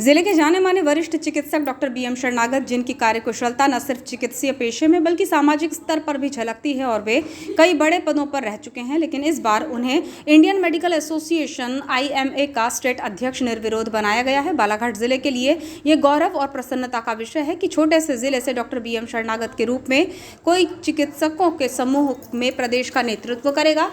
जिले के जाने माने वरिष्ठ चिकित्सक डॉक्टर बीएम शरणागत, जिनकी कार्यकुशलता न सिर्फ चिकित्सीय पेशे में बल्कि सामाजिक स्तर पर भी झलकती है और वे कई बड़े पदों पर रह चुके हैं, लेकिन इस बार उन्हें इंडियन मेडिकल एसोसिएशन (IMA) का स्टेट अध्यक्ष निर्विरोध बनाया गया है। बालाघाट जिले के लिए ये गौरव और प्रसन्नता का विषय है कि छोटे से जिले से डॉक्टर बीएम शरणागत के रूप में कोई चिकित्सकों के समूह में प्रदेश का नेतृत्व करेगा।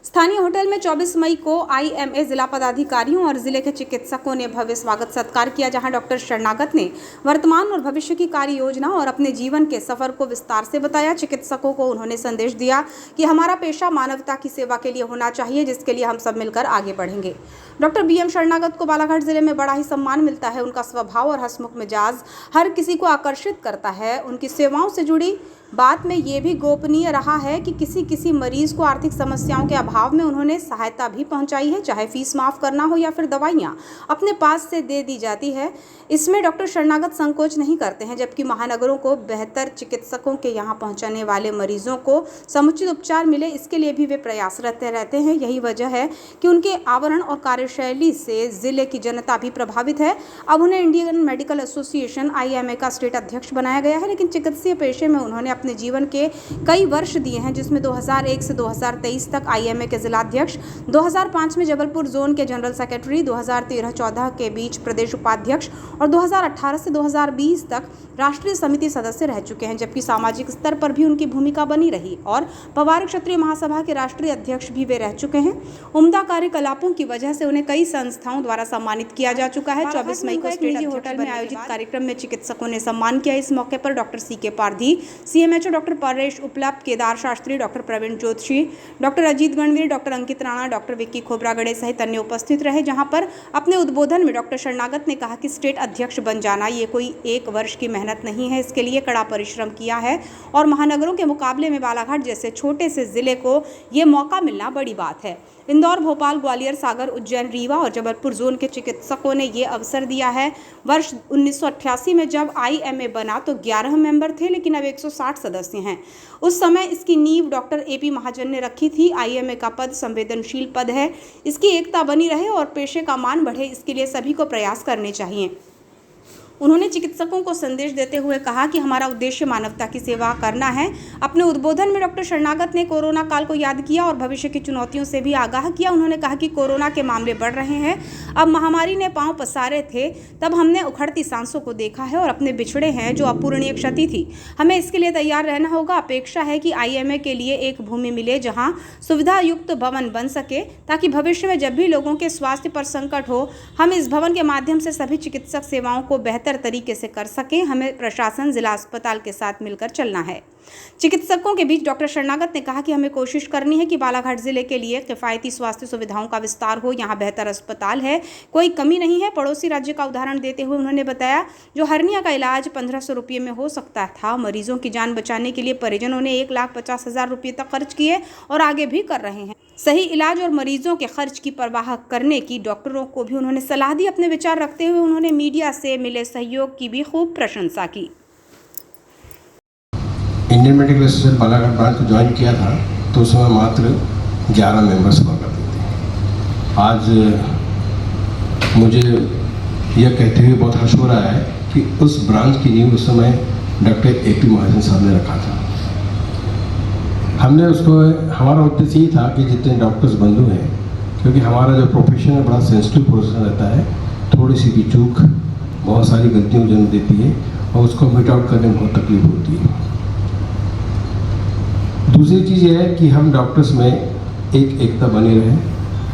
स्थानीय होटल में 24 मई को IMA जिला पदाधिकारियों और जिले के चिकित्सकों ने भव्य स्वागत सत्कार किया, जहां डॉक्टर शरणागत ने वर्तमान और भविष्य की कार्य योजना और अपने जीवन के सफर को विस्तार से बताया। चिकित्सकों को उन्होंने संदेश दिया कि हमारा पेशा मानवता की सेवा के लिए होना चाहिए, जिसके लिए हम सब मिलकर आगे बढ़ेंगे। डॉक्टर बीएम शरणागत को बालाघाट जिले में बड़ा ही सम्मान मिलता है। उनका स्वभाव और हंसमुख मिजाज हर किसी को आकर्षित करता है। उनकी सेवाओं से जुड़ी बात में ये भी गोपनीय रहा है कि किसी मरीज को आर्थिक समस्याओं के अभाव में उन्होंने सहायता भी पहुंचाई है, चाहे फीस माफ करना हो या फिर दवाइयां अपने पास से दे दी जाती है। इसमें डॉक्टर शरणागत संकोच नहीं करते हैं, जबकि महानगरों को बेहतर चिकित्सकों के यहाँ पहुंचाने वाले मरीजों को समुचित उपचार मिले, इसके लिए भी वे प्रयासरत रहते हैं। यही वजह है कि उनके आवरण और कार्यशैली से जिले की जनता भी प्रभावित है। अब उन्हें इंडियन मेडिकल एसोसिएशन (IMA) का स्टेट अध्यक्ष बनाया गया है, लेकिन चिकित्सीय पेशे में उन्होंने अपने जीवन के कई वर्ष दिए हैं, जिसमें 2001 से 2023 तक IMA के जिलाध्यक्ष, 2005 में जबलपुर जोन के जनरल सेक्रेटरी, 2013-14 के बीच प्रदेश उपाध्यक्ष और 2018 से 2020 तक राष्ट्रीय समिति सदस्य रह चुके हैं। जबकि सामाजिक स्तर पर भी उनकी भूमिका बनी रही और पवार क्षत्रिय महासभा के राष्ट्रीय अध्यक्ष भी वे रह चुके हैं। उम्दा कार्यकलापों की वजह से उन्हें कई संस्थाओं द्वारा सम्मानित किया जा चुका है। 24 मई को स्टेट होटल में आयोजित कार्यक्रम में चिकित्सकों ने सम्मान किया। इस मौके पर doctor CK Pardhi, CMHO doctor Paresh उपलब्ध, Kedar Shastri, doctor Praveen Joshi, doctor Ajit Ganvir, doctor Ankit Rana, doctor Vicky Khobragade सहित अन्य उपस्थित रहे। जहां पर अपने उद्बोधन में डॉक्टर शरणागत ने कहा कि स्टेट अध्यक्ष बन जाना ये कोई एक वर्ष की मेहनत नहीं है, इसके लिए कड़ा परिश्रम किया है और महानगरों के मुकाबले में बालाघाट जैसे छोटे से जिले को ये मौका मिलना बड़ी बात है। इंदौर, भोपाल, ग्वालियर, सागर, उज्जैन, रीवा और जबलपुर जोन के चिकित्सकों ने ये अवसर दिया है। वर्ष 1988 में जब IMA बना तो 11 मेंबर थे, लेकिन अब 160 सदस्य हैं। उस समय इसकी नींव डॉक्टर AP महाजन ने रखी थी। IMA का पद संवेदनशील पद है, इसकी एकता बनी रहे और पेशे का मान बढ़े, इसके लिए सभी को प्रयास करने चाहिए। उन्होंने चिकित्सकों को संदेश देते हुए कहा कि हमारा उद्देश्य मानवता की सेवा करना है। अपने उद्बोधन में डॉक्टर शरणागत ने कोरोना काल को याद किया और भविष्य की चुनौतियों से भी आगाह किया। उन्होंने कहा कि कोरोना के मामले बढ़ रहे हैं। अब महामारी ने पांव पसारे थे, तब हमने उखड़ती सांसों को देखा है और अपने बिछड़े हैं जो अपूरणीय क्षति थी। हमें इसके लिए तैयार रहना होगा। अपेक्षा है कि IMA के लिए एक भूमि मिले जहाँ सुविधा युक्त भवन बन सके, ताकि भविष्य में जब भी लोगों के स्वास्थ्य पर संकट हो, हम इस भवन के माध्यम से सभी चिकित्सक सेवाओं को बेहतर तरीके से कर सकें। हमें प्रशासन, जिला अस्पताल के साथ मिलकर चलना है। चिकित्सकों के बीच डॉक्टर शरणागत ने कहा कि हमें कोशिश करनी है कि बालाघाट जिले के लिए किफायती स्वास्थ्य सुविधाओं का विस्तार हो। यहाँ बेहतर अस्पताल है, कोई कमी नहीं है। पड़ोसी राज्य का उदाहरण देते हुए उन्होंने बताया, जो हर्निया का इलाज 1500 रुपये में हो सकता था, मरीजों की जान बचाने के लिए परिजनों ने 1,50,000 रुपये तक खर्च किए और आगे भी कर रहे हैं। सही इलाज और मरीजों के खर्च की परवाह करने की डॉक्टरों को भी उन्होंने सलाह दी। अपने विचार रखते हुए उन्होंने मीडिया से मिले सहयोग की भी खूब प्रशंसा की। Indian medical association Balaghat branch को ज्वाइन किया था तो उस समय मात्र 11 मेंबर्स हुआ करते थे। आज मुझे यह कहते हुए बहुत हर्ष हो रहा है कि उस ब्रांच की नींव उस समय डॉक्टर AP महाजन साहब ने रखा था। हमने उसको, हमारा उद्देश्य ये था कि जितने डॉक्टर्स बंधु हैं, क्योंकि हमारा जो प्रोफेशन है बड़ा सेंसिटिव प्रोफेशन रहता है, थोड़ी सी भी चूक बहुत सारी गलतियों को जन्म देती है और उसको मिट आउट करने में बहुत तकलीफ होती है। दूसरी चीज़ ये है कि हम डॉक्टर्स में एक एकता बनी रहे,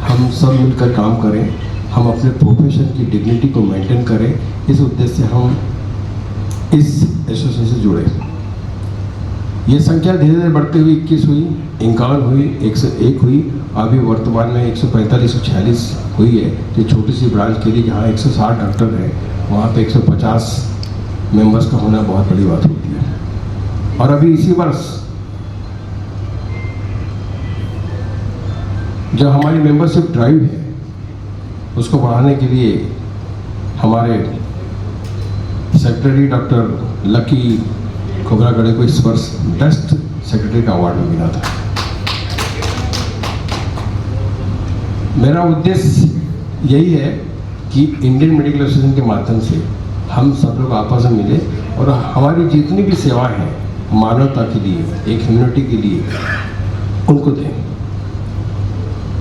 हम सब मिलकर काम करें, हम अपने प्रोफेशन की डिग्निटी को मेंटेन करें। इस उद्देश्य से हम इस एसोसिएशन से जुड़े। ये संख्या धीरे धीरे बढ़ते हुए 21 हुई, 51 हुई, 101 हुई, अभी वर्तमान में 145-146 हुई है। ये छोटी सी ब्रांच के लिए जहाँ 160 डॉक्टर हैं, वहाँ पे 150 मेंबर्स का होना बहुत बड़ी बात होती है। और अभी इसी वर्ष जो हमारी मेंबरशिप ड्राइव है उसको बढ़ाने के लिए हमारे सेक्रेटरी डॉक्टर लकी खोबरागड़े को इस वर्ष बेस्ट सेक्रेटरी का अवार्ड मिला था। मेरा उद्देश्य यही है कि इंडियन मेडिकल एसोसिएशन के माध्यम से हम सब लोग आपस में मिले और हमारी जितनी भी सेवाएं हैं मानवता के लिए, एक ह्यूमैनिटी के लिए, उनको दें।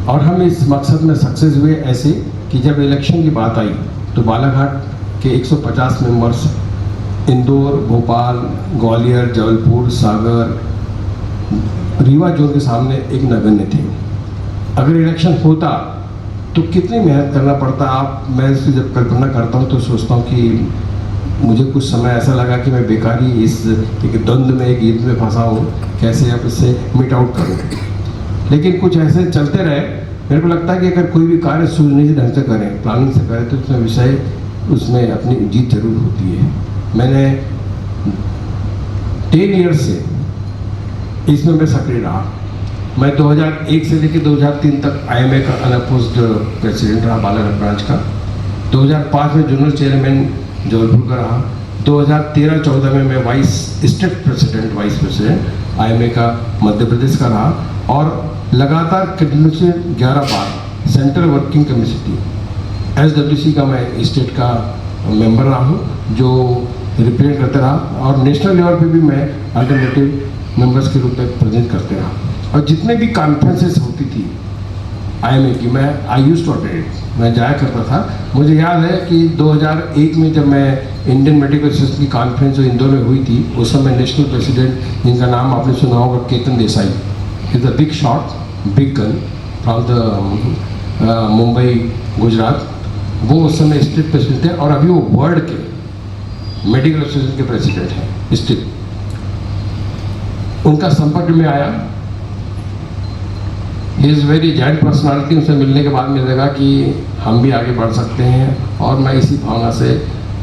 और हम इस मकसद में सक्सेस हुए ऐसे कि जब इलेक्शन की बात आई तो बालाघाट के 150 मेंबर्स इंदौर, भोपाल, ग्वालियर, जबलपुर, सागर, रीवा जोन के सामने एक नगण्य थे। अगर इलेक्शन होता तो कितनी मेहनत करना पड़ता। मैं इसकी जब कल्पना करता हूँ तो सोचता हूँ कि मुझे कुछ समय ऐसा लगा कि मैं बेकारी इस एक द्वंद्व में, एक युद्ध में फंसा हूँ, कैसे अब इससे मिट आउट करूँ। लेकिन कुछ ऐसे चलते रहे। मेरे को लगता है कि अगर कोई भी कार्य सुनियोजित ढंग से करें, प्लानिंग से करें, तो उसमें अपनी जीत जरूर होती है। मैंने 10 ईयर्स से इसमें मैं सक्रिय रहा। मैं 2001 से लेकर 2003 तक IMA का अनअपोज्ड प्रेसिडेंट रहा, बालाघाट ब्रांच का। 2005 में जनरल चेयरमैन जबलपुर का रहा। 2013-14 में मैं स्टेट वाइस प्रेसिडेंट IMA का मध्य प्रदेश का रहा और लगातार कंटिन्यूसली 11 बार सेंट्रल वर्किंग कमेटी SWC का मैं स्टेट का मेंबर रहा हूँ, जो रिप्रेजेंट करते रहा। और नेशनल लेवल पे भी मैं अल्टरनेटिव मेंबर्स के रूप में प्रेजेंट करते रहा। और जितने भी कॉन्फ्रेंसेस होती थी IMA की, आई यूज्ड टू अटेंड, मैं जाया करता था। मुझे याद है कि 2001 में जब मैं इंडियन मेडिकल एसोसिएशन की कॉन्फ्रेंस जो इंदौर में हुई थी, उस समय नेशनल प्रेसिडेंट, जिनका नाम आपने सुना होगा, Ketan Desai, is a big shot, big gun from the Mumbai, Gujarat. वो उस समय स्टेट प्रेसिडेंट थे और अभी वो वर्ल्ड के मेडिकल एसोसिएशन के प्रेसिडेंट हैं स्टेट। उनका संपर्क में आया। He is very joint personality. उनसे मिलने के बाद मुझे लगा कि हम भी आगे बढ़ सकते हैं और मैं इसी भावना से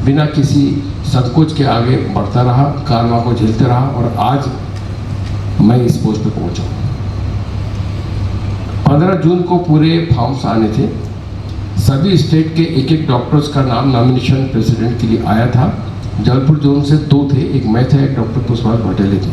बिना किसी संकोच के आगे बढ़ता रहा, कारवां को झेलते रहा और आज मैं इस पोस्ट पे पहुंचा। 15 जून को पूरे फॉर्म्स आने थे। सभी स्टेट के एक डॉक्टर्स का नाम नॉमिनेशन प्रेसिडेंट के लिए आया था। जबलपुर जोन से 2 थे, एक मैं था, एक डॉक्टर पुष्पराज भटेले थे।